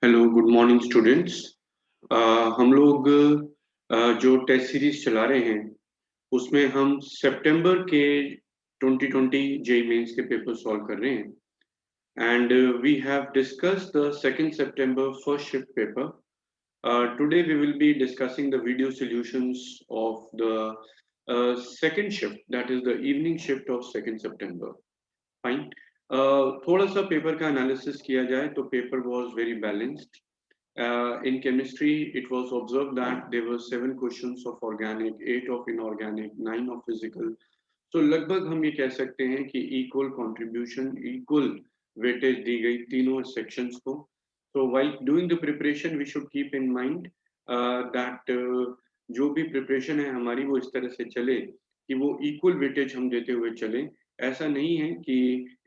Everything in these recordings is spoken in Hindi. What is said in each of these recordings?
Hello good morning students. हम लोग जो टेस्ट सीरीज चला रहे हैं उसमें हम सितंबर के 2020 जेई मेंस के पेपर सॉल्व कर रहे हैं and we have discussed the second सितंबर first shift paper. Today we will be discussing the video solutions of the second shift, that is the evening shift of 2nd September. Fine. थोड़ा सा पेपर का एनालिसिस किया जाए तो paper was very balanced. In chemistry, it was observed that there were 7 questions of organic, 8 of inorganic, 9 of physical. So लगभग हम ये कह सकते हैं कि equal contribution, equal weightage दी गई तीनों sections को. So while doing the preparation, we should keep in mind that जो भी preparation है हमारी वो इस तरह से चले कि वो equal weightage हम देते हुए चले. ऐसा नहीं है कि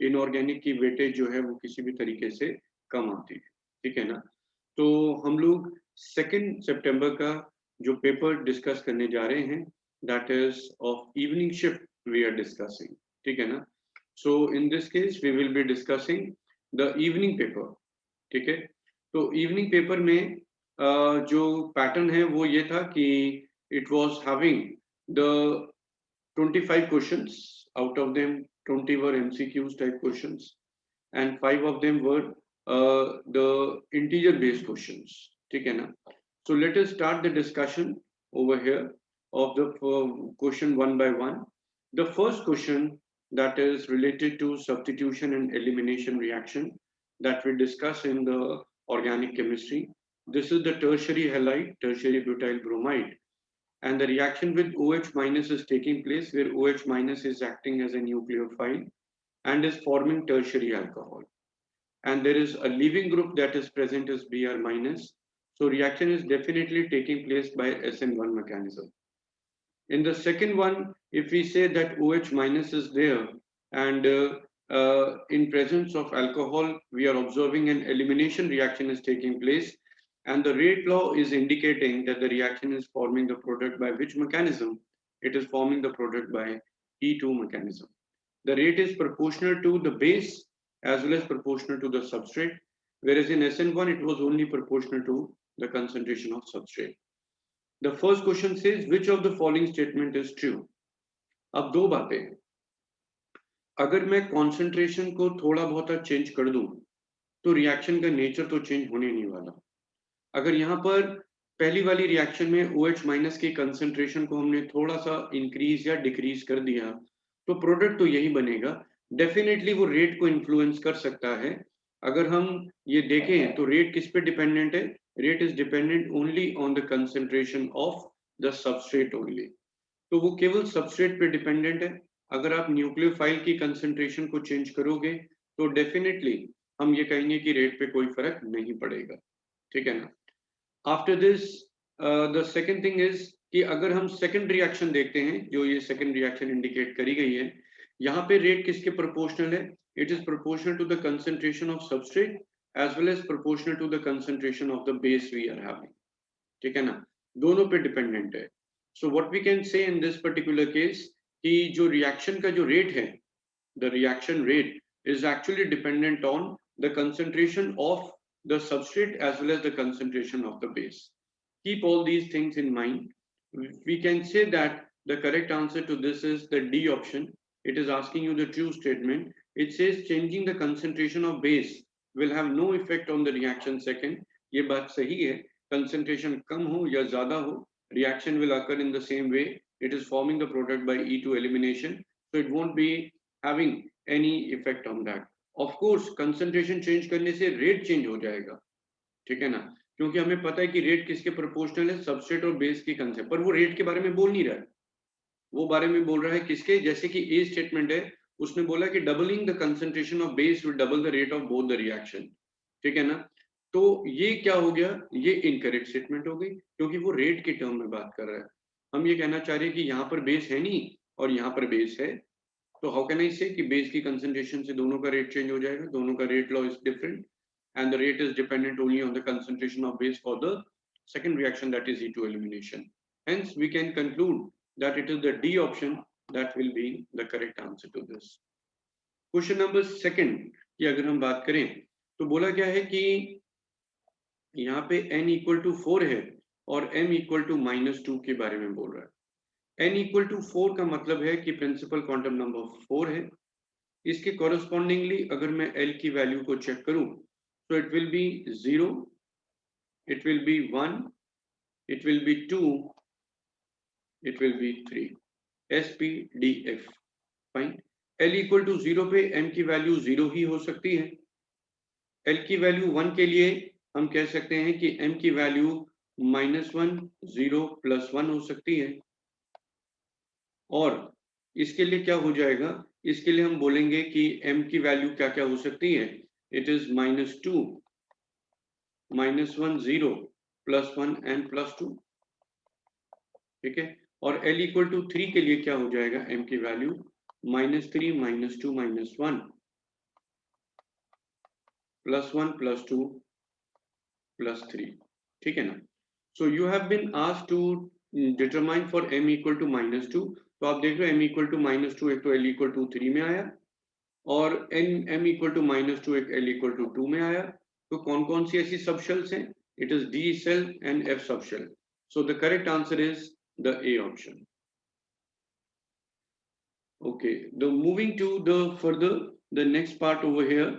inorganic की weightage जो है वो किसी भी तरीके से कम आती है. ठीक है ना. तो हम लोग 2 सितंबर का जो पेपर डिस्कस करने जा रहे हैं that is of evening shift we are discussing. ठीक है ना. So in this case we will be discussing the evening paper. ठीक है. तो इवनिंग पेपर में जो पैटर्न है वो ये था कि it was having the 25 questions. Out of them 20 were MCQs type questions and 5 of them were the integer based questions. ठीक है ना. So let us start the discussion over here of the question one by one. The first question that is related to substitution and elimination reaction that we discuss in the organic chemistry. This is the tertiary halide, tertiary butyl bromide, and the reaction with OH minus is taking place where OH minus is acting as a nucleophile and is forming tertiary alcohol. And there is a leaving group that is present as Br minus. So reaction is definitely taking place by SN1 mechanism. In the second one, if we say that OH minus is there and in presence of alcohol, we are observing an elimination reaction is taking place, and the rate law is indicating that the reaction is forming the product by which mechanism? It is forming the product by E2 mechanism. The rate is proportional to the base as well as proportional to the substrate, whereas in SN1 it was only proportional to the concentration of substrate. The first question says which of the following statement is true. अब दो बातें. अगर मैं concentration को थोड़ा बहुत चेंज कर दूं तो रिएक्शन का नेचर तो चेंज होने नहीं वाला. अगर यहाँ पर पहली वाली रिएक्शन में OH माइनस की कंसंट्रेशन को हमने थोड़ा सा इंक्रीज या डिक्रीज कर दिया तो प्रोडक्ट तो यही बनेगा. डेफिनेटली वो रेट को इन्फ्लुएंस कर सकता है. अगर हम ये देखें तो रेट किस पे डिपेंडेंट है? Rate is dependent only on the concentration of the substrate only. तो वो केवल सबस्ट्रेट पे डिपेंडेंट है. अगर आप न्यूक्लियोफाइल की कंसंट्रेशन को चेंज करोगे तो डेफिनेटली हम ये कहेंगे कि रेट पे कोई फर्क नहीं पड़ेगा. ठीक है ना. After this the second thing is कि अगर हम सेकेंड रिएक्शन देखते हैं जो ये सेकेंड रिएक्शन इंडिकेट करी गई है, यहाँ पे रेट किसके प्रोपोर्शनल है? It is proportional to the concentration of substrate as well as proportional to the concentration of the base we are having. ठीक है ना. दोनों पे डिपेंडेंट है. सो व्हाट वी कैन से इन दिस पर्टिकुलर केस कि जो रिएक्शन का जो रेट है, the reaction rate is actually dependent on the concentration of the substrate as well as the concentration of the base. Keep all these things in mind. We can say that the correct answer to this is the D option. It is asking you the true statement. It says changing the concentration of base will have no effect on the reaction second. ये बात सही है. Concentration कम हो या ज़्यादा हो, reaction will occur in the same way. It is forming the product by E2 elimination. So it won't be having any effect on that. Of course concentration change करने से rate change हो जाएगा. ठीक है ना. क्योंकि हमें पता है कि रेट किसके प्रोपोर्शनल है? सबस्ट्रेट और बेस की कंसेप्ट. पर वो रेट के बारे में बोल नहीं रहा है. वो बारे में बोल रहा है किसके? जैसे कि ए स्टेटमेंट है, उसने बोला कि doubling the concentration of base will double the rate of both the reaction. ठीक है ना. तो ये क्या हो गया? ये इनकरेक्ट स्टेटमेंट हो गई क्योंकि वो रेट के टर्म में बात कर रहा है. हम ये कहना चाह रहे हैं कि यहाँ पर बेस है नहीं और यहाँ पर बेस है. तो हाउ कैन आई से कि बेस की कंसंट्रेशन से दोनों का रेट चेंज हो जाएगा? दोनों का rate law is different and the rate is dependent only on the concentration of base for the second reaction, that is E2 elimination. Hence we can conclude that it is the D option that will be the correct answer to this. Question number second कि अगर हम बात करें तो बोला क्या है कि यहाँ पे n इक्वल टू 4 है और m इक्वल टू -2 के बारे में बोल रहा है। n इक्वल टू 4 का मतलब है कि प्रिंसिपल क्वांटम नंबर 4 है। इसके कॉरेस्पॉन्डिंगली अगर मैं l की वैल्यू को चेक करूं तो it will be 0, it will be 1, it will be 2, it will be 3, SPDF। Fine. l equal to 0 पे m की वैल्यू 0 ही हो सकती है। l की वैल्यू 1 के लिए हम कह सकते हैं कि m की वैल्यू -1, 0, +1 हो सकती है। और इसके लिए क्या हो जाएगा, इसके लिए हम बोलेंगे कि m की वैल्यू क्या क्या हो सकती है। It is -2, -1, 0, +1 and +2। ठीक है। और l इक्वल टू 3 के लिए क्या हो जाएगा, m की वैल्यू -3, -2, -1, +1, +2, +3। ठीक है ना। So you have been asked to determine for m equal to -2। तो आप देख रहे हो m इक्वल टू -2 एक तो l इक्वल टू 3 में आया और m इक्वल टू -2 एक l इक्वल टू 2 में आया। तो कौन कौन सी ऐसी सबशेल्स हैं? It is D cell and F subshell. So the correct answer is the A option. Okay, the moving to the further the next part over here,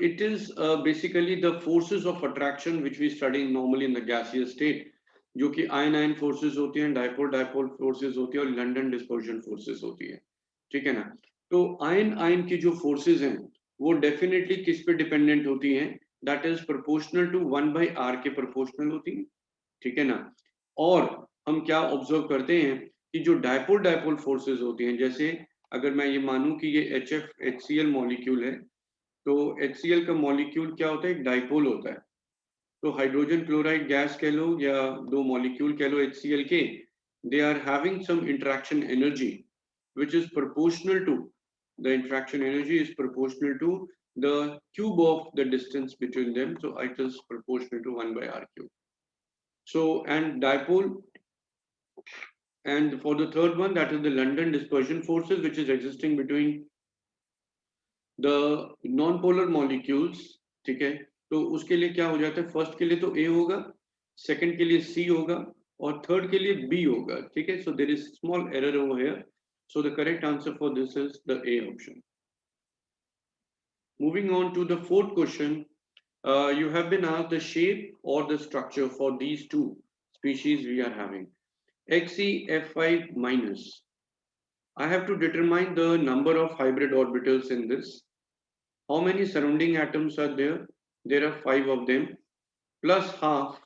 it is basically the forces of attraction which we study normally in the gaseous state, जो कि आयन आयन फोर्सेस होती हैं, डायपोल डायपोल फोर्सेस होती है और लंडन डिस्पर्जन फोर्सेस होती है। ठीक है ना। तो आयन आयन की जो फोर्सेस हैं वो डेफिनेटली किस पे डिपेंडेंट होती हैं, that is proportional to 1/r के प्रोपोर्शनल होती है। ठीक है ना। और हम क्या ऑब्जर्व करते हैं कि जो डायपोल डायपोल फोर्सेस होती हैं, जैसे अगर मैं ये मानूं कि ये HCl मॉलिक्यूल है, तो HCl का मॉलिक्यूल क्या होता है, एक डायपोल होता है। तो हाइड्रोजन क्लोराइड गैस कह लो या दो मॉलिक्यूल कह लो HCl के, they are having some interaction energy which is proportional to, the interaction energy is proportional to the cube of the distance between them, so it is proportional to 1/r cube. So and dipole, and for the third one, that is the London dispersion forces which is existing between the non-polar molecules। ठीक है। तो उसके लिए क्या हो जाता है, फर्स्ट के लिए तो A होगा, सेकंड के लिए C होगा और थर्ड के लिए B होगा। ठीक है। So there is small error over here, so the correct answer for this is the A option. Moving on to the fourth question, you have been asked the shape or the structure for these two species we are having. XeF5 minus, I have to determine the number of hybrid orbitals in this. How many surrounding atoms are there? There are 5 of them, plus half,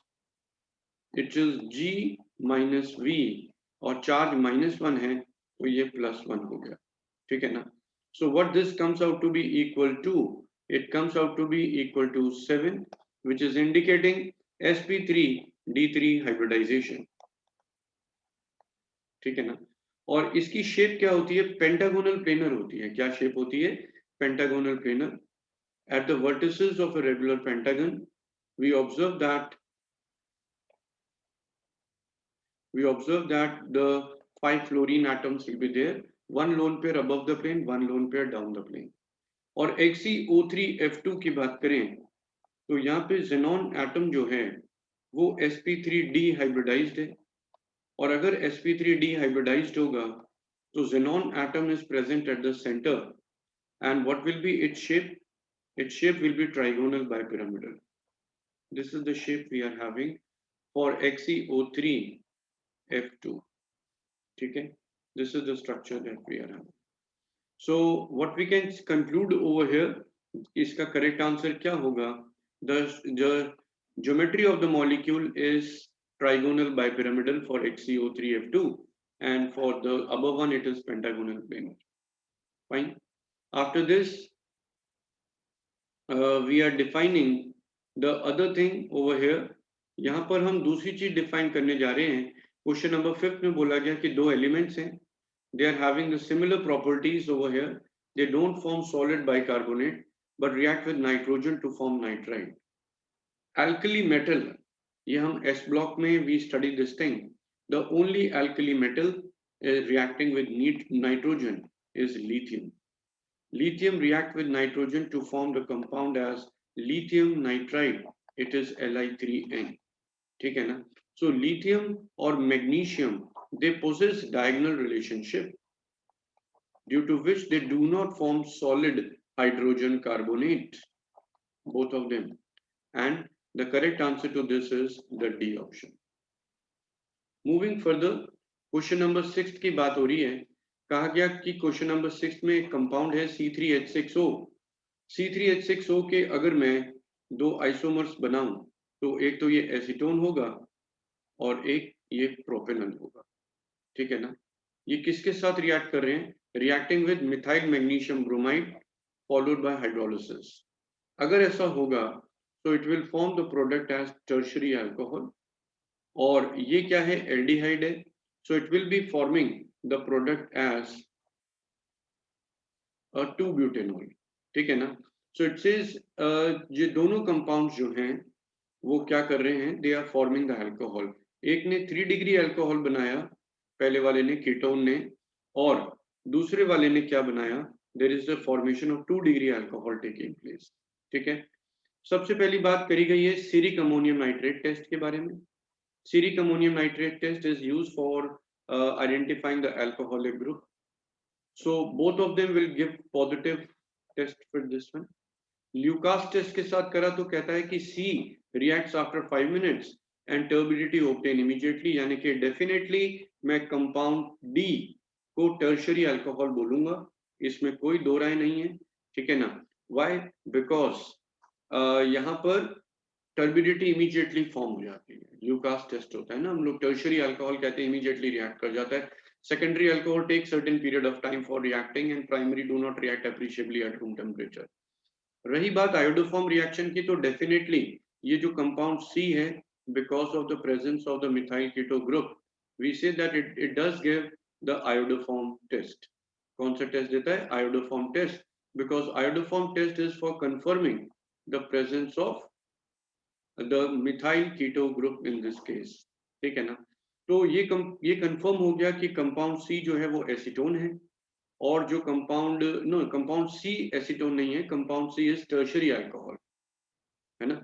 it is G minus V, और चार्ज -1 है तो ये +1 हो गया। ठीक है ना। So what this comes out to be equal to, it comes out to be equal to 7, which is indicating sp3d3 hybridization। ठीक है ना। और इसकी शेप क्या होती है, पेंटागोनल प्लेनर होती है। क्या शेप होती है, pentagonal planar. At the vertices of a regular pentagon, we observe that the 5 fluorine atoms will be there, one lone pair above the plane, one lone pair down the plane। और XeO3F2 की बात करें तो यहाँ पे xenon एटम जो है वो sp3d हाइब्रिडाइज्ड है। और अगर sp3d हाइब्रिडाइज्ड होगा तो xenon atom is present at the center, and what will be its shape? Its shape will be trigonal bipyramidal. This is the shape we are having for XeO3F2। ठीक है। This is the structure that we are having. So what we can conclude over here, इसका correct answer क्या होगा? The geometry of the molecule is trigonal bipyramidal for XeO3F2, and for the above one it is pentagonal planar। Fine। After this, we are defining the other thing over here। यहाँ पर हम दूसरी चीज डिफाइन करने जा रहे हैं। क्वेश्चन नंबर 5 में बोला गया कि दो एलिमेंट्स हैं, they are having the similar properties over here, they don't form solid bicarbonate but react with nitrogen to form nitride। Alkali metal, ये हम S block में we study this thing, the only alkali metal reacting with nitrogen is lithium। Lithium react with nitrogen to form the compound as lithium nitride it is Li3n, ठीक है ना. So lithium or magnesium, they possess diagonal relationship due to which they do not form solid hydrogen carbonate, both of them, and the correct answer to this is the D option. Moving further, question number 6 की बात हो रही है. कहा गया कि क्वेश्चन नंबर 6 में एक कंपाउंड है C3H6O. C3H6O के अगर मैं दो आइसोमर्स बनाऊं तो एक तो ये एसीटोन होगा और एक ये प्रोपेनॉल होगा, ठीक है ना. ये किसके साथ रिएक्ट कर रहे हैं? Reacting with methyl magnesium bromide followed by hydrolysis. अगर ऐसा होगा तो it will form the product as tertiary alcohol, और ये क्या है? एल्डिहाइड है. So it will be forming the product as 2-ब्यूटेनॉल, ठीक है ना. सो इट सेज ये दोनों कंपाउंड्स जो हैं वो क्या कर रहे हैं? They are forming the alcohol. एक ने 3 डिग्री अल्कोहल बनाया, पहले वाले ने, कीटोन ने, और दूसरे वाले ने क्या बनाया? There is the formation of 2 degree alcohol taking place, ठीक है. सबसे पहली बात करी गई है सीरिक अमोनियम नाइट्रेट टेस्ट के बारे में. Ceric ammonium nitrate test is used for identifying the alcoholic group. So both of them will give positive test for this one. Lucas test के साथ करा तो कहता है कि C reacts after 5 minutes and turbidity obtained immediately, यानी कि डेफिनेटली मैं कंपाउंड D को टर्शियरी अल्कोहल बोलूंगा, इसमें कोई दो राय नहीं है, ठीक है ना. Why? Because यहाँ पर टर्बिडिटी इमीडिएटली फॉर्म हो जाती है. ल्यूकास टेस्ट होता है ना, हम लोग टर्शियरी अल्कोहल कहते हैं, इमीडिएटली रिएक्ट कर जाता है. Secondary alcohol takes certain period of time for reacting and primary do not react appreciably at room temperature. रही बात आयोडोफॉर्म रिएक्शन की, तो डेफिनेटली ये जो कंपाउंड C है, because of the presence of the methyl keto group, we say that it does give the iodoform test. कौन सा टेस्ट देता है? Iodoform test, because iodoform test is for confirming the presence of the methyl keto group in this case, ठीक है ना. तो ये कंफर्म हो गया कि कंपाउंड C जो है वो एसीटोन है, और जो कंपाउंड C एसीटोन नहीं है, compound C is tertiary alcohol, है ना.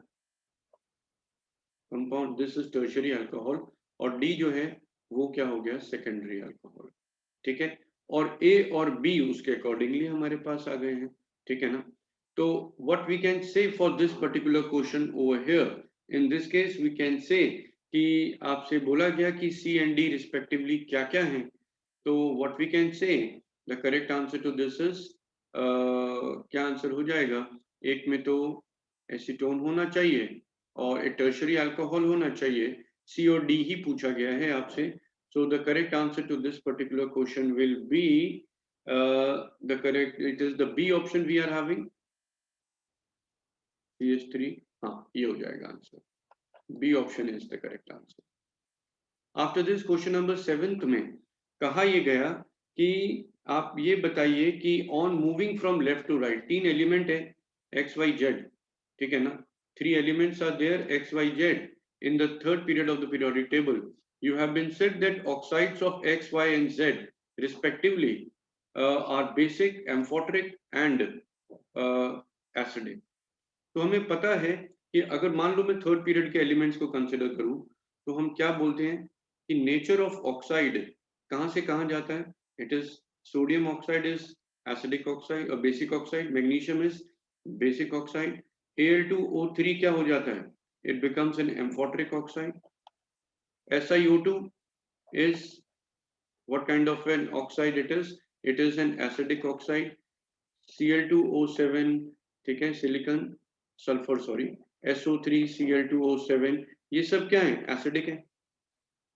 Compound this is tertiary alcohol, और D जो है वो क्या हो गया? सेकेंडरी अल्कोहल, ठीक है. और A और B उसके अकॉर्डिंगली हमारे पास आ गए हैं, ठीक है ना. तो what we can say for this particular question over here, in this case we can say कि आपसे बोला गया कि C एंड D रिस्पेक्टिवली क्या क्या हैं. तो what we can say, the correct answer to this is, क्या आंसर हो जाएगा? एक में तो एसीटोन होना चाहिए और एक टर्शियरी अल्कोहल होना चाहिए. C और D ही पूछा गया है आपसे. So the correct answer to this particular question will be the correct, it is the B option we are having, CH3. हाँ, ये हो जाएगा answer. B option is the correct answer. After this question number 7th में कहा ये गया कि आप ये बताइए कि on moving from left to right, 3 element है x y z, ठीक है ना. 3 elements are there x y z in the third period of the periodic table. You have been said that oxides of x, y and z respectively are basic, amphoteric and acidic. तो हमें पता है कि अगर मान लो मैं थर्ड पीरियड के एलिमेंट्स को कंसिडर करूं तो हम क्या बोलते हैं कि नेचर ऑफ ऑक्साइड कहां से कहां जाता है? It is sodium oxide is acidic oxide और basic oxide, magnesium is basic oxide, Al2O3 क्या हो जाता है? It becomes an amphoteric oxide. SiO2 is what kind of an oxide it is? It is an acidic oxide. Cl2O7, ठीक है, silicon sulphur, sorry, SO3 Cl2O7, ये सब क्या है? एसिडिक है,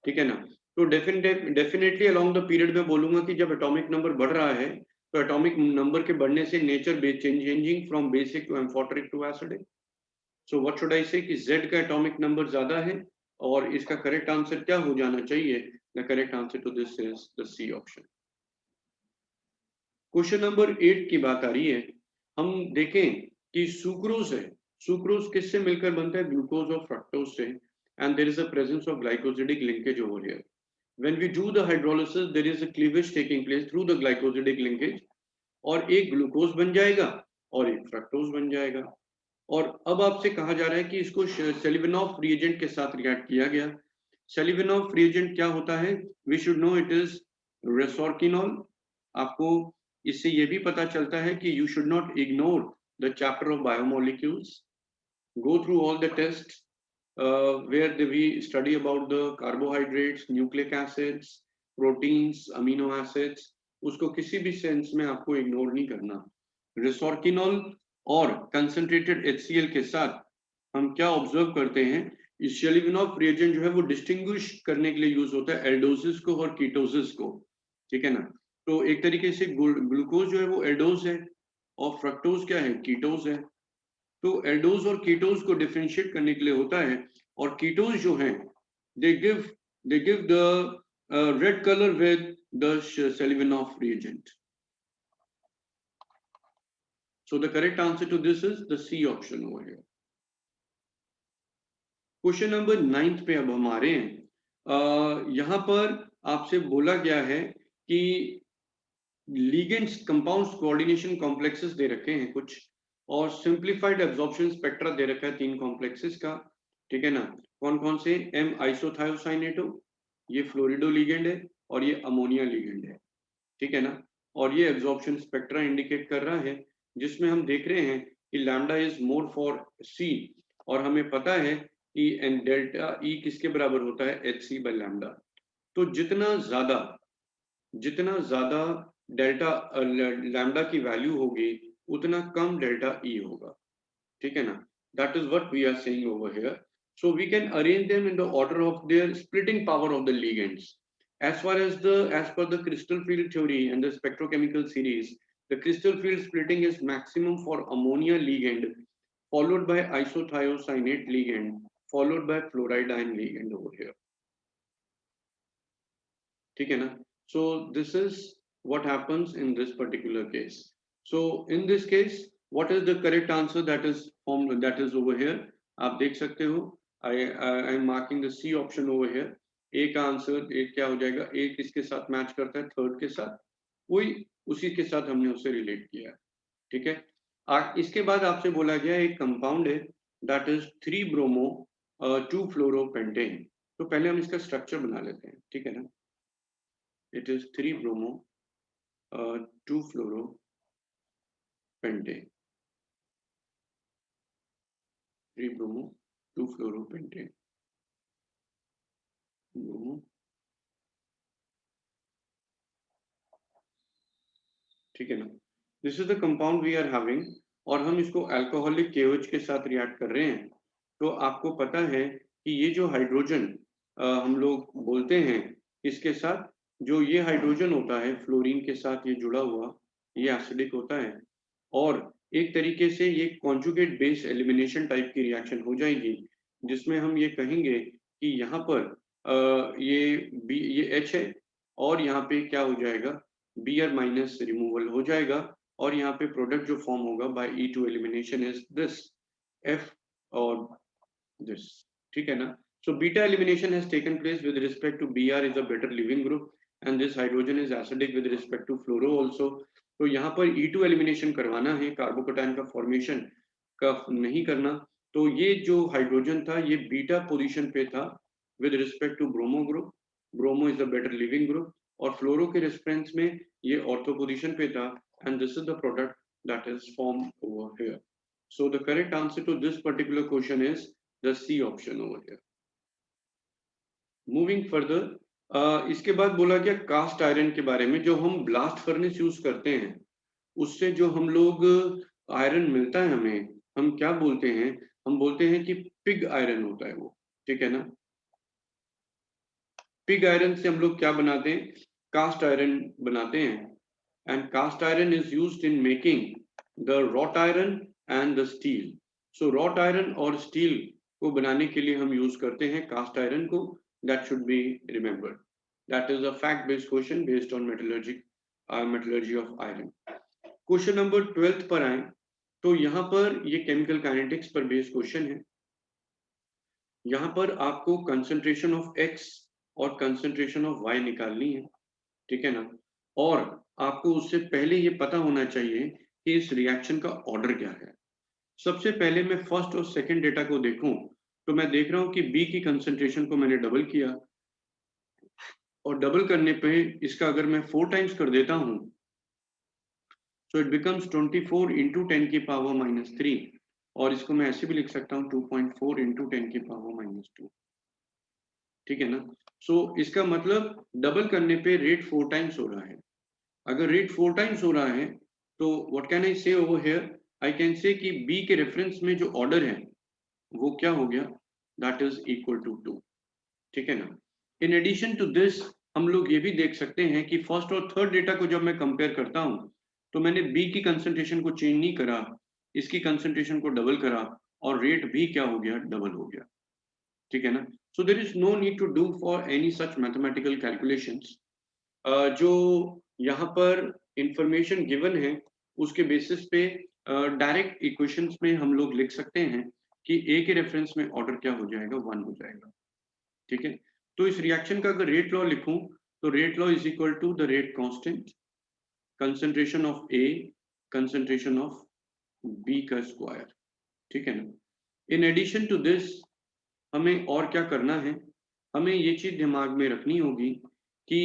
ठीक है ना. तो डेफिनेटली अलोंग द पीरियड में बोलूंगा कि जब एटॉमिक नंबर बढ़ रहा है तो एटॉमिक नंबर के बढ़ने से nature changing from basic to amphoteric to acidic. So what should I say कि Z का एटॉमिक नंबर ज्यादा है, और इसका करेक्ट आंसर क्या हो जाना चाहिए? The correct answer to this is the C option. Question number 8 की बात आ रही है. हम देखें कि सुक्रोज है, सुक्रोज किससे मिलकर बनता है? ग्लूकोज और फ्रक्टोज से, and there is a presence of glycosidic linkage over here. When we do the hydrolysis there is a cleavage taking place through the glycosidic linkage, और एक ग्लूकोज बन जाएगा और एक फ्रक्टोज बन जाएगा. और अब आपसे कहा जा रहा है कि इसको सेलिवनॉफ रिएजेंट के साथ रिएक्ट किया गया। सेलिवनॉफ रिएजेंट क्या होता है? We should know it is resorcinol. आपको इससे ये भी पता चलता है कि you should not ignore the chapter of biomolecules, go through all the tests where we study about the carbohydrates, nucleic acids, proteins, amino acids, उसको किसी भी सेंस में आपको इग्नोर नहीं करना। रेसोर्किनॉल और कंसंट्रेटेड HCl के साथ हम क्या ऑब्जर्व करते हैं, इस सेलिवनॉफ रिएजेंट जो है वो डिस्टिंग्विश करने के लिए यूज होता है एल्डोसिस को और कीटोसिस को, ठीक है ना। तो एक तरीके से ग्लूकोज जो है वो एल्डोज है और फ्रक्टोज क्या है, कीटोज है। तो एल्डोज और कीटोज को डिफरेंशिएट करने के लिए होता है, और कीटोज जो हैं they give the red colour with the Seliwanoff reagent. So the correct answer to this is the C option over here. Question number 9 पे अब हम आ रहे हैं। यहाँ पर आपसे बोला गया है कि लिगेंड्स, कंपाउंड्स, कोऑर्डिनेशन कॉम्प्लेक्सेस दे रखे हैं कुछ, और सिंप्लीफाइड एब्जॉर्प्शन स्पेक्ट्रा दे रखा है 3 कॉम्प्लेक्सेस का, ठीक है ना। कौन कौन से? एम आइसोथायोसाइनेटो, ये फ्लोरिडो लिगेंड है, और ये अमोनिया लिगेंड है, ठीक है ना। और ये एब्जॉर्प्शन स्पेक्ट्रा इंडिकेट कर रहा है, जिसमें हम देख रहे हैं कि लैम्डा इज मोर फॉर सी, और हमें पता है कि एन डेल्टा ई किसके बराबर होता है, HC बाय लैम्डा। तो जितना ज्यादा डेल्टा लैम्डा की वैल्यू होगी उतना कम डेल्टा ई होगा, ठीक है ना। That is what we are saying over here. So we can arrange them in the order of their splitting power of the ligands. As per the crystal field theory and the spectrochemical series, the crystal field splitting is maximum for ammonia ligand, followed by isothiocyanate ligand, followed by fluoridine ligand over here. ठीक है ना? So this is what happens in this particular case. So in this case, what is the correct answer that is formed, that is over here? आप देख सकते हो, I am marking the C option over here. A का आंसर एक क्या हो जाएगा, एक किसके साथ मैच करता है, थर्ड के साथ, वही उसी के साथ हमने उसे रिलेट किया, ठीक है। इसके बाद आपसे बोला गया एक कंपाउंड है दैट इज 3 ब्रोमो 2 फ्लोरोपेंटेन। तो पहले हम इसका स्ट्रक्चर बना लेते हैं, ठीक है ना। It is 3 bromo 2 fluoropentane, 3 bromo 2 fluoropentane, bromo, ठीक है ना। This is the compound we are having, और हम इसको अल्कोहलिक KOH के साथ रिएक्ट कर रहे हैं। तो आपको पता है कि ये जो हाइड्रोजन हम लोग बोलते हैं, इसके साथ जो ये हाइड्रोजन होता है फ्लोरीन के साथ ये जुड़ा हुआ, ये एसिडिक होता है, और एक तरीके से ये कॉन्जुगेट बेस एलिमिनेशन टाइप की रिएक्शन हो जाएगी, जिसमें हम ये कहेंगे कि यहाँ पर ये H है, और यहाँ पे क्या हो जाएगा, Br माइनस रिमूवल हो जाएगा, और यहाँ पे प्रोडक्ट जो फॉर्म होगा by E2 elimination is this F और this, ठीक है ना। So beta elimination has taken place with respect to Br is a better leaving group, and this hydrogen is acidic with respect to fluoro also. तो यहाँ पर E2 एलिमिनेशन करवाना है, कार्बोकैटायन का फॉर्मेशन का नहीं करना। तो ये जो हाइड्रोजन था ये बीटा पोजीशन पे था with respect to bromo group, bromo is the better leaving group, और फ्लोरो के रेफरेंस में ये ऑर्थो पोजीशन पे था, and this is the product that is form over here. So the correct answer to this particular question is the C option over here. Moving further, इसके बाद बोला गया कास्ट आयरन के बारे में। जो हम ब्लास्ट फर्नेस यूज करते हैं उससे जो हम लोग आयरन मिलता है हमें, हम क्या बोलते हैं, हम बोलते हैं कि पिग आयरन होता है वो, ठीक है ना। पिग आयरन से हम लोग क्या बनाते हैं, कास्ट आयरन बनाते हैं, and cast iron is used in making the wrought iron and the steel. So wrought iron और स्टील को बनाने के लिए हम यूज करते हैं कास्ट आयरन को, that should be remembered. That is a fact based question based on metallurgy of iron. Question number 12 पर आए तो यहाँ पर ये केमिकल काइनेटिक्स पर बेस्ड क्वेश्चन है। यहाँ पर आपको कंसंट्रेशन ऑफ X और कंसंट्रेशन ऑफ Y निकालनी है, ठीक है ना। और आपको उससे पहले ये पता होना चाहिए कि इस रिएक्शन का ऑर्डर क्या है। सबसे पहले मैं फर्स्ट और सेकंड डेटा को देखूं तो मैं देख रहा हूं कि बी की कंसंट्रेशन को मैंने डबल किया, और डबल करने पे इसका अगर मैं 4 टाइम्स कर देता हूं so it becomes 24 into 10 की पावर माइनस 3, और इसको मैं ऐसे भी लिख सकता हूँ 2.4 into 10 की पावर माइनस 2, ठीक है ना। सो इसका मतलब डबल करने पे रेट 4 टाइम्स हो रहा है। अगर रेट 4 टाइम्स हो रहा है तो व्हाट कैन आई से over here, I can say कि बी के रेफरेंस में जो ऑर्डर है वो क्या हो गया, दैट इज इक्वल टू 2, ठीक है ना। इन एडिशन टू दिस हम लोग ये भी देख सकते हैं कि फर्स्ट और थर्ड डेटा को जब मैं कंपेयर करता हूं तो मैंने बी की कंसंट्रेशन को चेंज नहीं करा, इसकी कंसंट्रेशन को डबल करा, और रेट भी क्या हो गया, डबल हो गया, ठीक है ना। So there is no need to do for any such mathematical calculations. जो यहाँ पर इंफॉर्मेशन गिवन है उसके बेसिस पे डायरेक्ट इक्वेशंस में हम लोग लिख सकते हैं कि ए के रेफरेंस में ऑर्डर क्या हो जाएगा, 1 हो जाएगा, ठीक है। तो इस रिएक्शन का अगर रेट लॉ लिखूं तो rate law is equal to the rate constant concentration of A concentration of B का स्क्वायर, ठीक है ना। इन एडिशन टू दिस हमें और क्या करना है, हमें ये चीज दिमाग में रखनी होगी कि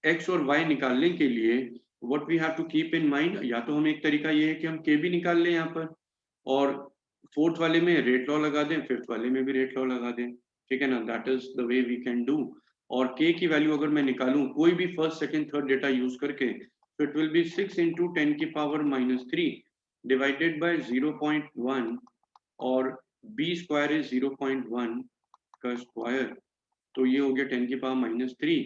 एक्स और वाई निकालने के लिए what we have to keep in mind, या तो हम एक तरीका ये है कि हम के भी निकाल लें यहाँ पर, और फोर्थ वाले में रेट लॉ लगा दें, फिफ्थ वाले में भी रेट लॉ लगा दें, ठीक है ना। That is the way we can do. और के की वैल्यू अगर मैं निकालूं कोई भी first second third data use करके, तो इट विल बी 6 into 10 की पावर माइनस 3 डिवाइडेड बाय 0.1, और बी स्क्वायर इज 0.1 का स्क्वायर, तो ये हो गया 10 की power minus 3,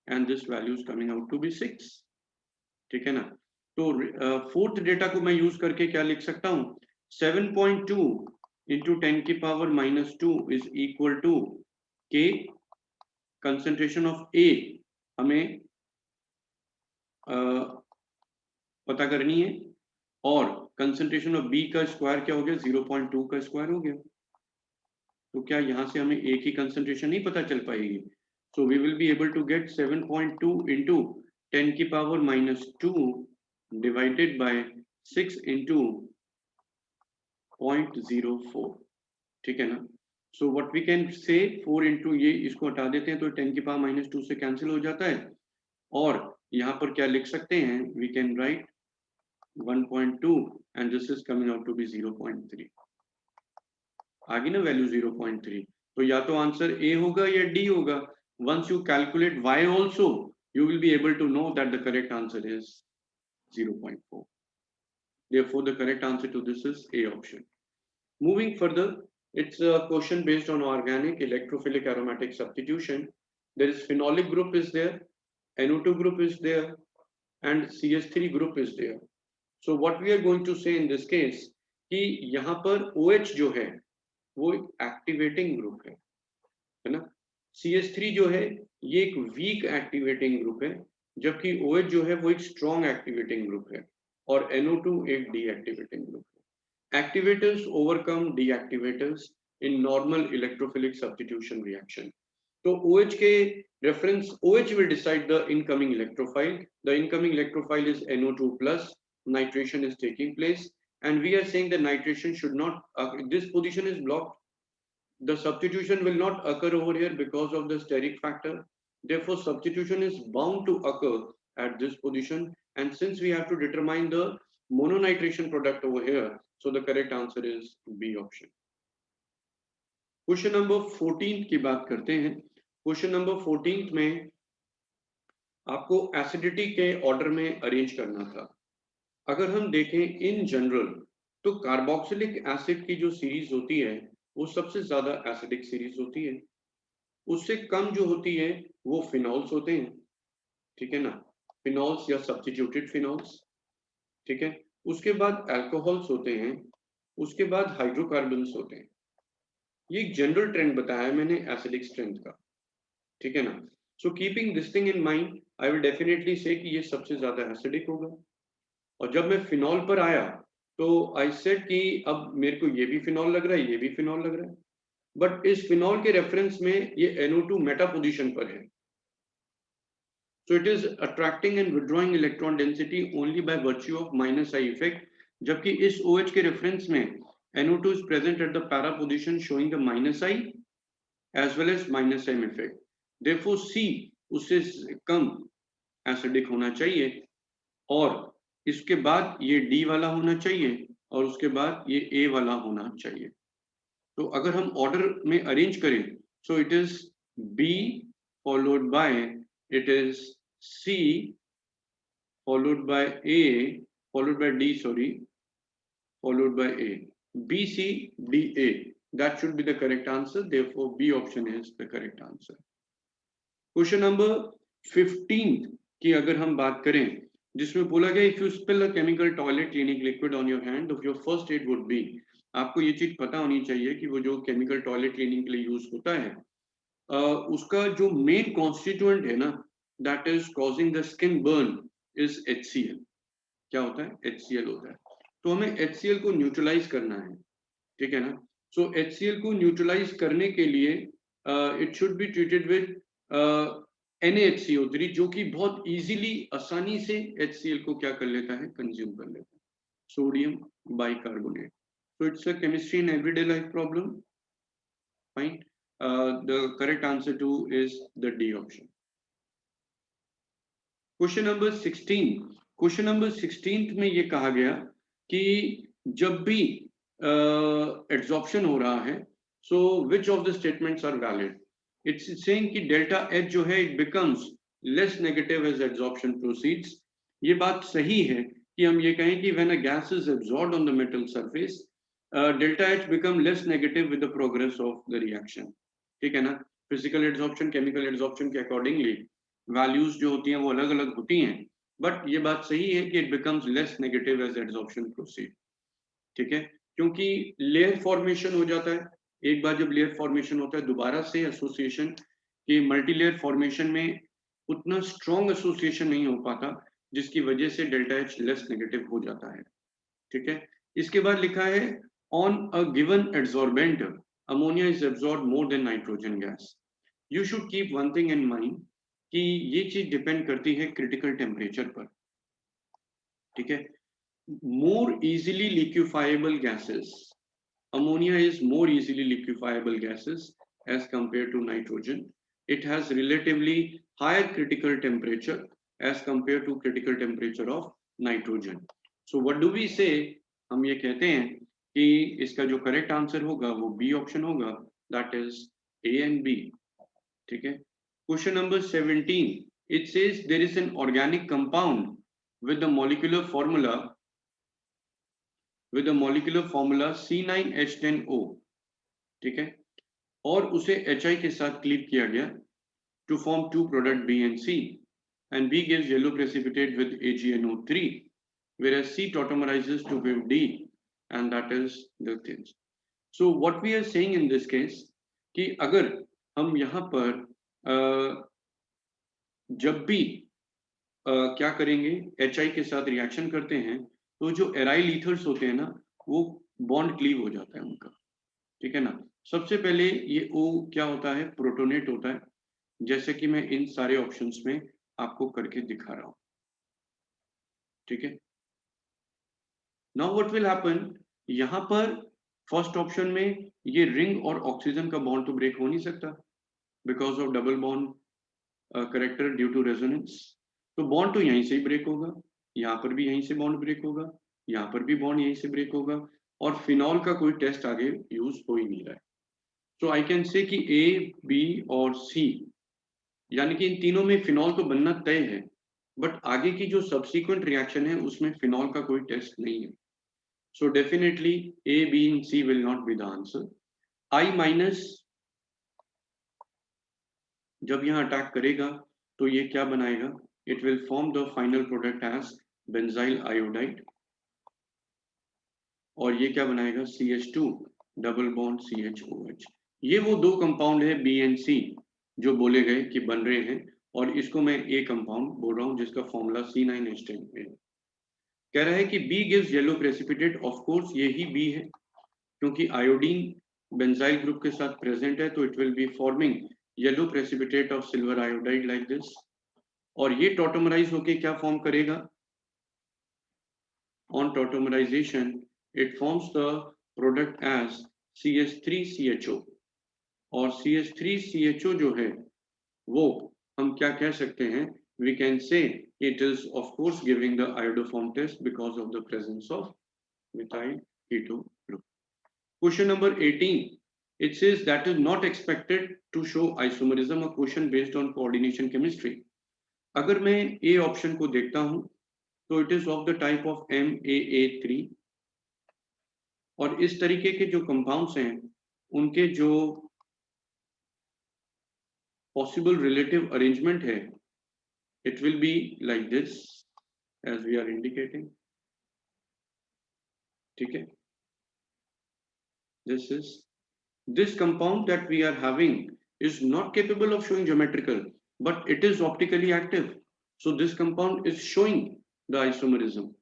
and this value is coming out to be 6, ठीक है ना। तो फोर्थ डेटा को मैं यूज करके क्या लिख सकता हूँ, 7.2 into 10 की power minus 2 is equal to K concentration of A हमें पता करनी है, और कंसंट्रेशन ऑफ बी का स्क्वायर क्या हो गया, 0.2 का स्क्वायर हो गया। तो क्या यहाँ से हमें ए की कंसंट्रेशन नहीं पता चल पाएगी, so we will be able to get 7.2 into 10 की power minus 2 divided by 6 into 0.04, ठीक है ना। सो व्हाट वी कैन से 4 into ये इसको हटा देते हैं तो 10 की पावर माइनस 2 से कैंसिल हो जाता है, और यहाँ पर क्या लिख सकते हैं, we can write 1.2 and this is coming out to be 0.3, आ गई ना वैल्यू 0.3। तो या तो आंसर ए होगा या डी होगा। Once you calculate Y also you will be able to know that the correct answer is 0.4। Therefore, the correct answer to this is A option. Moving further, it's a question based on organic electrophilic aromatic substitution. There is phenolic group is there, NO2 group is there, and CH3 group is there. So what we are going to say in this case कि यहाँ पर OH जो है वो एक्टिवेटिंग ग्रुप है ना। CH3 जो है ये एक वीक एक्टिवेटिंग ग्रुप है, जबकि OH जो है वो एक स्ट्रॉन्ग एक्टिवेटिंग ग्रुप है, और NO2 एक डीएक्टिवेटिंग ग्रुप है। Activators overcome deactivators in normal electrophilic substitution reaction. तो OH के reference, OH will decide the incoming electrophile. The incoming electrophile is NO2 plus, nitration is taking place, and we are saying that nitration should not, this position is blocked. The substitution will not occur over here because of the steric factor. Therefore, substitution is bound to occur at this position. And since we have to determine the mononitration product over here, so the correct answer is B option. Question number 14 की बात करते हैं। क्वेश्चन नंबर 14 में आपको एसिडिटी के ऑर्डर में अरेंज करना था। अगर हम देखें इन जनरल तो कार्बोक्सिलिक एसिड की जो सीरीज होती है वो सबसे ज्यादा एसिडिक सीरीज होती है। उससे कम जो होती है वो फिनॉल्स होते हैं, ठीक है ना, फिनॉल्स या सब्स्टिट्यूटेड फिनॉल्स, ठीक है। उसके बाद अल्कोहल्स होते हैं, उसके बाद हाइड्रोकार्बन्स होते हैं। ये एक जनरल ट्रेंड बताया मैंने एसिडिक स्ट्रेंथ का, ठीक है ना। So keeping this thing in mind I will definitely से कि ये सबसे ज्यादा एसिडिक होगा। और जब मैं फिनॉल पर आया तो आई सेड कि अब मेरे को ये भी फिनॉल लग रहा है, ये भी फिनॉल लग रहा है, बट इस फिनॉल के रेफरेंस में ये NO2 मेटा पोजीशन पर है। So it is attracting and withdrawing electron density only by virtue of minus I effect. जबकि इस OH के रेफरेंस में NO2 is present at the para position showing the minus I as well as minus M effect. Therefore C उससे कम एसिडिक होना चाहिए और इसके बाद ये D वाला होना चाहिए और उसके बाद ये A वाला होना चाहिए। तो अगर हम ऑर्डर में अरेंज करें, so it is B followed by it is C followed by A followed by D, sorry, followed by A. B, C, D, A. That should be the correct answer. Therefore, B option is the correct answer. Question number 15 की अगर हम बात करें, जिसमें बोला गया if you spill a chemical toilet cleaning liquid on your hand, your first aid would be, आपको ये चीज पता होनी चाहिए कि वो जो केमिकल टॉयलेट क्लीनिंग के लिए यूज होता है उसका जो मेन कॉन्स्टिट्यूएंट है ना, that is causing the skin burn is HCl. क्या होता है? HCl होता है. तो हमें HCl को न्यूट्रलाइज करना है, ठीक है ना. सो HCl को न्यूट्रलाइज करने के लिए it should be treated with NaHCO3, जो कि बहुत इजीली आसानी से HCl को क्या कर लेता है? कंज्यूम कर लेता है. Sodium bicarbonate. So it's a chemistry in everyday life problem. Fine. The correct answer to is the D option. Question number 16. Question number 16 में ये कहा गया कि जब भी adsorption हो रहा है, so which of the statements are valid? It's saying कि delta H जो है it becomes less negative as adsorption proceeds. ये बात सही है कि हम ये कहें कि when a gas is absorbed on the metal surface, delta H become less negative with the progress of the reaction. ठीक है ना. फिजिकल एड्सॉर्प्शन, केमिकल एड्सॉर्प्शन के अकॉर्डिंगली वैल्यूज जो होती हैं वो अलग अलग होती हैं, बट ये बात सही है कि it becomes less negative as adsorption proceed. ठीक है, क्योंकि लेयर फॉर्मेशन हो जाता है. एक बार जब लेयर फॉर्मेशन होता है, दोबारा से एसोसिएशन की मल्टीलेयर फॉर्मेशन में उतना स्ट्रॉन्ग एसोसिएशन नहीं हो पाता, जिसकी वजह से डेल्टा एच लेस नेगेटिव हो जाता है. ठीक है, इसके बाद लिखा है on a given adsorbent ammonia is absorb more than nitrogen gas. You should keep one thing in mind कि ये चीज डिपेंड करती है क्रिटिकल टेम्परेचर पर. ठीक है, more easily liquefiable gases, ammonia is more easily liquefiable gases as compared to nitrogen. It has relatively higher critical temperature as compared to critical temperature of nitrogen. So what do we say? हम ये कहते हैं कि इसका जो करेक्ट आंसर होगा वो बी ऑप्शन होगा, that is A and B. ठीक है. Question number 17. It says there is an organic compound with the molecular formula C9H10O. ठीक है, और उसे HI के साथ क्लीव किया गया to form two product B and C, and B gives yellow precipitate with AgNO3, whereas C tautomerizes to give D, and that is the things. So what we are saying in this case कि अगर हम यहाँ पर जब भी क्या करेंगे, HI के साथ रिएक्शन करते हैं, तो जो एराइल ईथर्स होते हैं ना, वो बॉन्ड क्लीव हो जाता है उनका. ठीक है ना. सबसे पहले ये O क्या होता है? प्रोटोनेट होता है, जैसे कि मैं इन सारे ऑप्शंस में आपको करके दिखा रहा हूं. ठीक है. नाउ व्हाट विल हैपन, यहां पर फर्स्ट ऑप्शन में ये रिंग और ऑक्सीजन का बॉन्ड तो ब्रेक हो नहीं सकता because of double bond character due to resonance. तो बॉन्ड तो यहीं से ही ब्रेक होगा, यहाँ पर भी यहीं से बॉन्ड ब्रेक होगा, यहाँ पर भी बॉन्ड यहीं से ब्रेक होगा, और फिनॉल का कोई टेस्ट आगे यूज हो ही नहीं रहा है. सो आई कैन से कि ए, बी और सी, यानी कि इन तीनों में फिनॉल तो बनना तय है, बट आगे की जो सब्सिक्वेंट रिएक्शन है उसमें फिनॉल का कोई टेस्ट नहीं है. So definitely A, B and C will not be the answer. I minus जब यहाँ अटैक करेगा तो ये क्या बनाएगा? It will form the final product as benzyl iodide, और ये क्या बनाएगा? CH2 double bond CHOH. ये वो दो कंपाउंड है बी एंड सी जो बोले गए कि बन रहे हैं, और इसको मैं ए कंपाउंड बोल रहा हूं जिसका फॉर्मूला C9H10 है. कह रहा है कि B gives yellow precipitate. Of course यही बी है, क्योंकि आयोडीन बेंजाइल ग्रुप के साथ प्रेजेंट है, तो it will be forming yellow precipitate of silver iodide like this. और ये टॉटोमराइज होके क्या फॉर्म करेगा? on tautomerization, it forms the product as CH3CHO. और CH3CHO जो है वो हम क्या कह सकते हैं? We can say it is of course giving the iodoform test because of the presence of methyl keto group. Question number 18. It says that is not expected to show isomerism, a question based on coordination chemistry. अगर मैं A ऑप्शन को देखता हूं तो it is of the type of MAA3 और इस तरीके के जो कंपाउंड्स हैं उनके जो possible relative arrangement है, it will be like this as we are indicating. ठीक है, this compound that we are having is not capable of showing geometrical, but it is optically active. So this compound is showing the isomerism.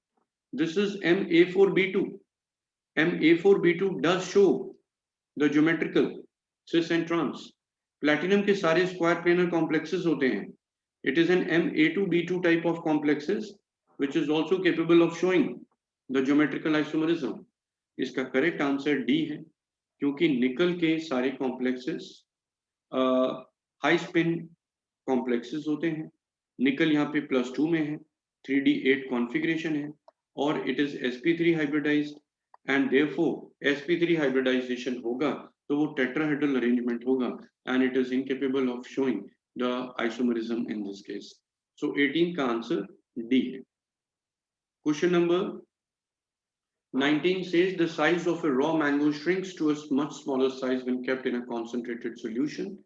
This is MA4B2. MA4B2 does show the geometrical cis and trans. Platinum के सारे square planar complexes होते हैं. It is an MA2B2 type of complexes which is also capable of showing the geometrical isomerism. इसका correct answer D है, क्योंकि निकल के सारे complexes high spin complexes होते हैं. निकल यहाँ पे +2 में है, 3D8 configuration है और it is sp3 hybridized and therefore sp3 hybridization होगा तो वो tetrahedral arrangement होगा and it is incapable of showing the isomerism in this case. So 18 का answer D है. Question number 19 says the size of a raw mango shrinks to a much smaller size when kept in a concentrated solution.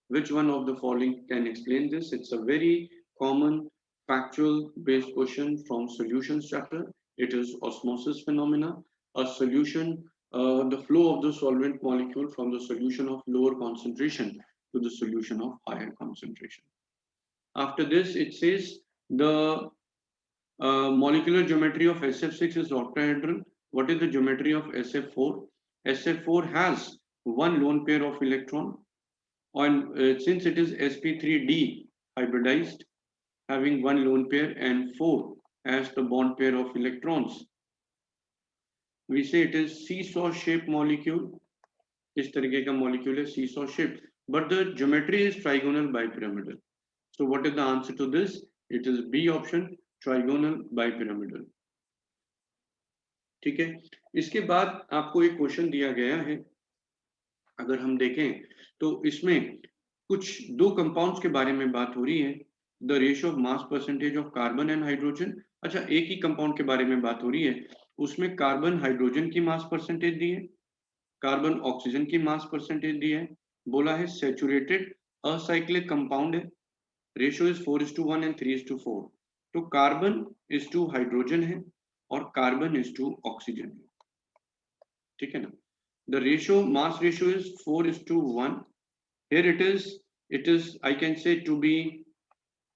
Which one of the following can explain this? It's a very common factual based question from solutions chapter. It is osmosis phenomena. A solution, the flow of the solvent molecule from the solution of lower concentration to the solution of higher concentration. After this, it says the molecular geometry of SF6 is octahedral. What is the geometry of SF4? SF4 has one lone pair of electron, and since it is sp3d hybridized, having one lone pair and 4 as the bond pair of electrons, we say it is seesaw shaped molecule. इस तरीके का molecule है seesaw shaped, but the geometry is trigonal bipyramidal. So what is the answer to this? It is B option, trigonal bipyramidal. ठीक है, इसके बाद आपको एक क्वेश्चन दिया गया है. अगर हम देखें तो इसमें कुछ दो कंपाउंड्स के बारे में बात हो रही है. The ratio of mass percentage of carbon and hydrogen. अच्छा, एक ही कंपाउंड के बारे में बात हो रही है, उसमें कार्बन हाइड्रोजन की मास परसेंटेज दी है, कार्बन ऑक्सीजन की मास परसेंटेज दी है, बोला है सैचुरेटेड असाइक्लिक कंपाउंड है, रेशियो इज 4:1 एंड 3:4. तो कार्बन इज टू हाइड्रोजन है और कार्बन इज टू ऑक्सीजन है. ठीक है ना. The ratio, mass ratio is 4:1. Here it is I can say to be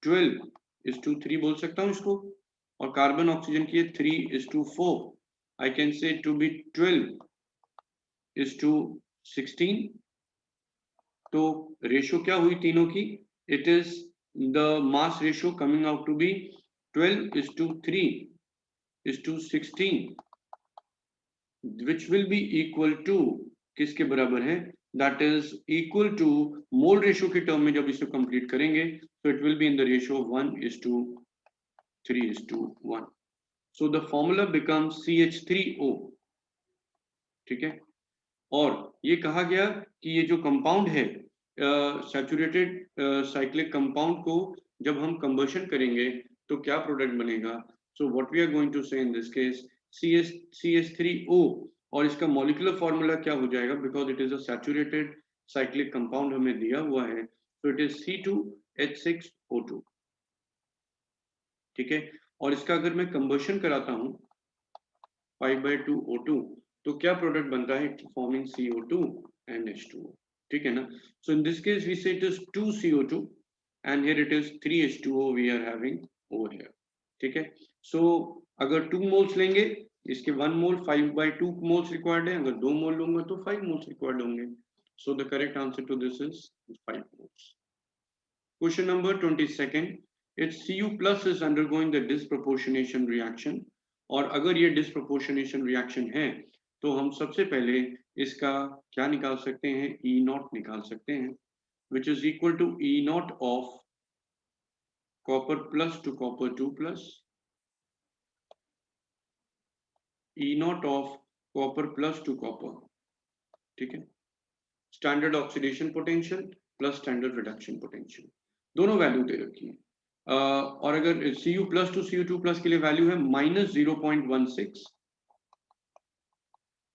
12:3 बोल सकता हूँ इसको, और कार्बन ऑक्सीजन की 3:4. I can say to be 12:16. तो रेशियो क्या हुई तीनों की? It is the mass ratio coming out to be 12:3:16, which will be equal to किसके बराबर है? That is equal to mole ratio के टर्म में जब इसे कंप्लीट करेंगे तो it will be in the ratio of 1:3:1. So the formula becomes CH3O. ठीक है, और ये कहा गया कि ये जो कंपाउंड है सैचुरेटेड साइक्लिक कंपाउंड को जब हम कंबशन करेंगे तो क्या प्रोडक्ट बनेगा? So what we are going to say in this case, CH3O, और इसका मॉलिक्यूलर फॉर्मूला क्या हो जाएगा? Because it is a saturated cyclic compound हमें दिया हुआ है, तो इट इज C2H6O2. ठीक है, और इसका अगर मैं कंबशन कराता हूं 5/2O2 तो क्या प्रोडक्ट बनता है? Forming CO2 and H2O. ठीक है ना. So in this case we से it is 2CO2 and here it is 3H2O we are having over here. ठीक है, सो अगर 2 मोल्स लेंगे इसके 1 मोल 5/2 मोल्स रिक्वायर्ड है, अगर 2 मोल लूंगा तो 5 मोल्स रिक्वायर्ड होंगे. So the correct answer to this is 5 moles. Question number 22. Its Cu plus is undergoing the disproportionation reaction. और अगर ये डिस्प्रोपोर्शनेशन रिएक्शन है तो हम सबसे पहले इसका क्या निकाल सकते हैं, ई नॉट निकाल सकते हैं, which is equal to E naught of copper plus two copper 2 plus E naught of copper plus two copper, ठीक है, standard oxidation potential plus standard reduction potential, दोनों वैल्यू दे रखी है। और अगर Cu plus two Cu2 plus के लिए वैल्यू है -0.16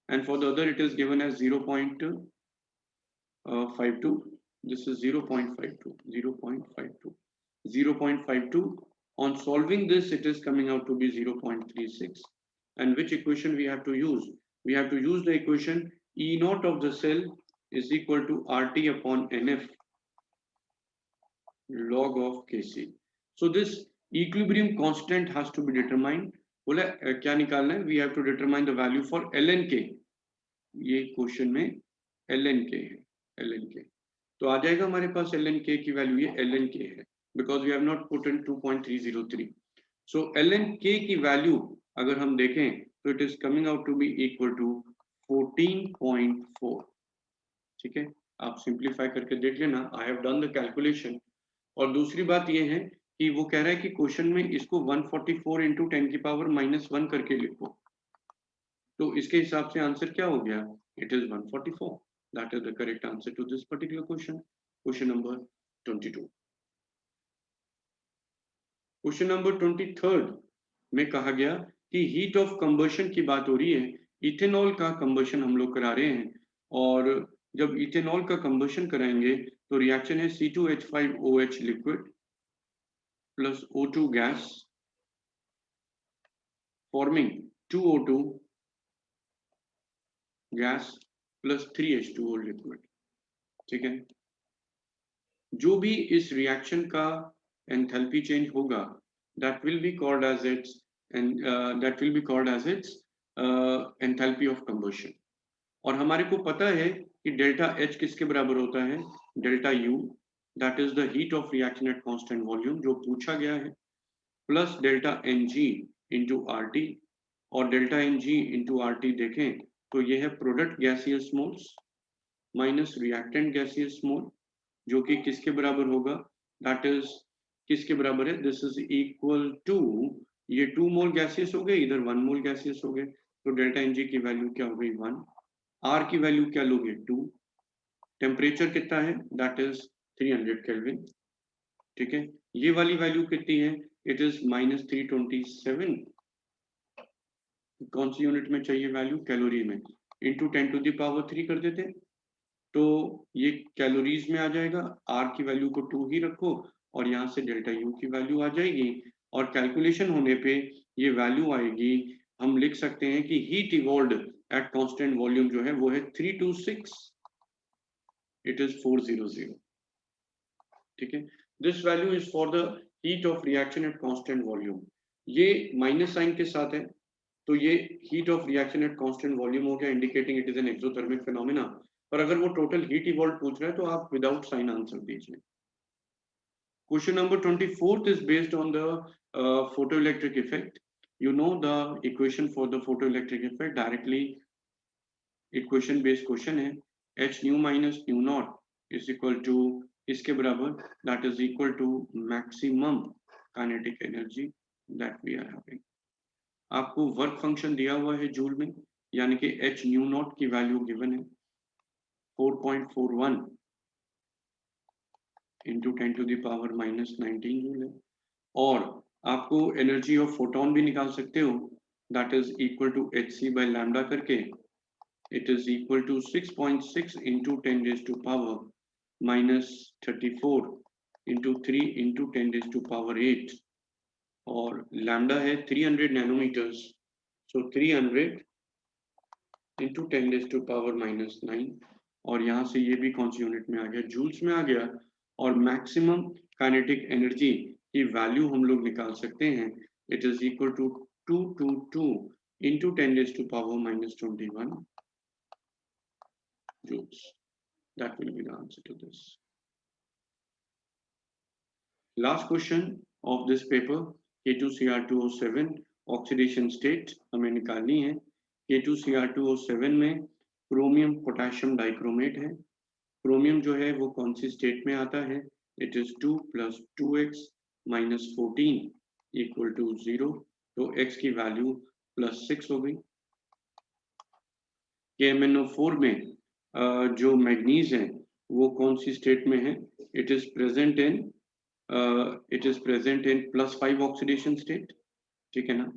and for the other it is given as 0.52. This is 0.52, 0.52. On solving this, it is coming out to be 0.36. And which equation we have to use? We have to use the equation E naught of the cell is equal to RT upon NF log of Kc. So this equilibrium constant has to be determined. बोला क्या निकालना है? We have to determine the value for ln k. ये क्वेश्चन में ln k है, ln k. तो आ जाएगा हमारे पास ln k की वैल्यू, ये ln k है because we have not put in 2.303. So ln k की वैल्यू अगर हम देखें तो it is coming out to be equal to 14.4. ठीक है, आप सिंप्लीफाई करके देख लेना. I have done the calculation. और दूसरी बात ये है कि वो कह रहा है कि क्वेश्चन में इसको 144 into 10 की पावर -1 करके लिखो, तो इसके हिसाब से आंसर क्या हो गया? It is 144. That is the correct answer to this particular question. Question number 22. Question number 23 में कहा गया कि हीट ऑफ कंबशन की बात हो रही है. इथेनॉल का कंबशन हम लोग करा रहे हैं, और जब इथेनॉल का कंबशन कराएंगे तो रिएक्शन है C2H5OH liquid plus O2 gas forming 2O2 gas plus 3H2O liquid. ठीक है, जो भी इस रिएक्शन का एंथैल्पी चेंज होगा that will be called as its enthalpy of combustion. और हमारे को पता है कि डेल्टा H किसके बराबर होता है? Delta U, that is the heat of reaction at constant volume जो पूछा गया है, plus delta Ng into RT. और डेल्टा Ng into RT देखें तो ये है product gaseous moles minus reactant gaseous mole, जो कि किसके बराबर होगा? दैट इज किसके बराबर है? दिस इज इक्वल टू, ये 2 मोल गैसियस हो गए, इधर 1 मोल गैसियस हो गए, तो डेल्टा Ng की वैल्यू क्या हो गई? 1. R की वैल्यू क्या लोगे? 2. टेम्परेचर कितना है? That is 300 kelvin. ठीक है, ये वाली वैल्यू कितनी है? It is -327. कौन सी यूनिट में चाहिए वैल्यू? कैलोरी में. इंटू 10⁻³ कर देते, तो ये कैलोरीज में आ जाएगा. R की वैल्यू को 2 ही रखो और यहाँ से डेल्टा U की वैल्यू आ जाएगी, और कैलकुलेशन होने पे ये वैल्यू आएगी. हम लिख सकते हैं कि heat evolved at constant volume जो है वो है 326. It is 400. ठीक है, this value is for the heat of reaction at constant volume. ये माइनस साइन के साथ है, तो ये heat of reaction at constant volume हो गया, indicating it is an exothermic phenomena. पर अगर वो टोटल हीट इवॉल्व पूछ रहा है तो आप विदाउट साइन आंसर दीजिए. Question number 24 is based on the photoelectric effect. You know the equation for the photoelectric effect directly. Equation based question है. H nu minus nu naught is equal to इसके बराबर, that is equal to maximum kinetic energy that we are having. आपको वर्क फंक्शन दिया हुआ है जूल में, यानी कि H nu naught की वैल्यू गिवन है 4.41 into 10⁻⁻19 जूल है, और आपको एनर्जी ऑफ फोटोन भी निकाल सकते हो, that is equal to hc by lambda करके. It is equal to 6.6 into 10⁻⁻34 into 3 into 10⁸8, और लैम्डा है 300 नैनोमीटर्स, सो 300 into 10⁻⁻9, और यहाँ से ये भी कौन सी यूनिट में आ गया? जूल्स में आ गया. और मैक्सिमम काइनेटिक एनर्जी की वैल्यू हम लोग निकाल सकते हैं. It is equal to 222 into 10⁻⁻21 joules. That will be the answer to this. Last question of this paper, K2Cr2O7. Oxidation state हमें निकालनी है। K2Cr2O7 में क्रोमियम पोटेशियम डाइक्रोमेट है। क्रोमियम जो है वो कौन सी स्टेट में आता है? It is 2 + 2x - 14 = 0। तो x की वैल्यू +6 हो गई। KMnO4 में जो मैग्नीज है वो कौन सी स्टेट में है? It is present in +5 oxidation state, ठीक है ना?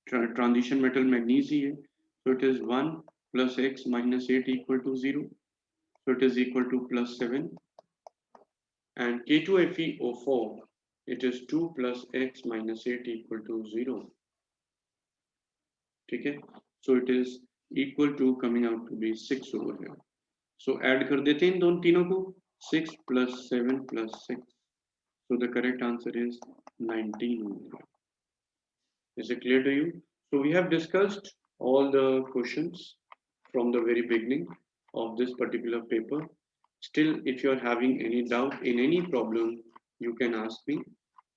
ट्रांजिशन मेटल मैग्नीज ही है। So it is 1 + x - 8 = 0. So it is equal to +7. And K2FeO4, it is 2 + x - 8 = 0. ठीक है? So it is equal to coming out to be 6 over here. So add कर देते हैं इन दोनों तीनों को, 6 + 7 + 6. So the correct answer is 19 over here. Is it clear to you? So we have discussed all the questions from the very beginning of this particular paper. Still, if you are having any doubt in any problem, you can ask me.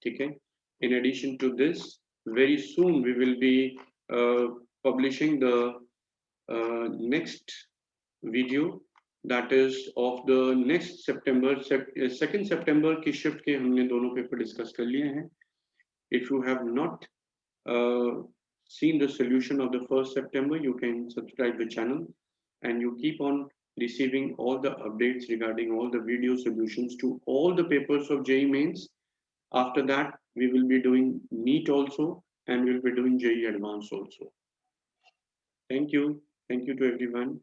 Okay. In addition to this, very soon we will be publishing the next video, that is of the next September, 2nd September की shift के हमने दोनों पेपर discuss कर लिए हैं. If you have not seen the solution of the 1st September, you can subscribe the channel and you keep on receiving all the updates regarding all the video solutions to all the papers of JEE Mains. After that, we will be doing NEET also and we will be doing JEE Advanced also. Thank you. Thank you to everyone.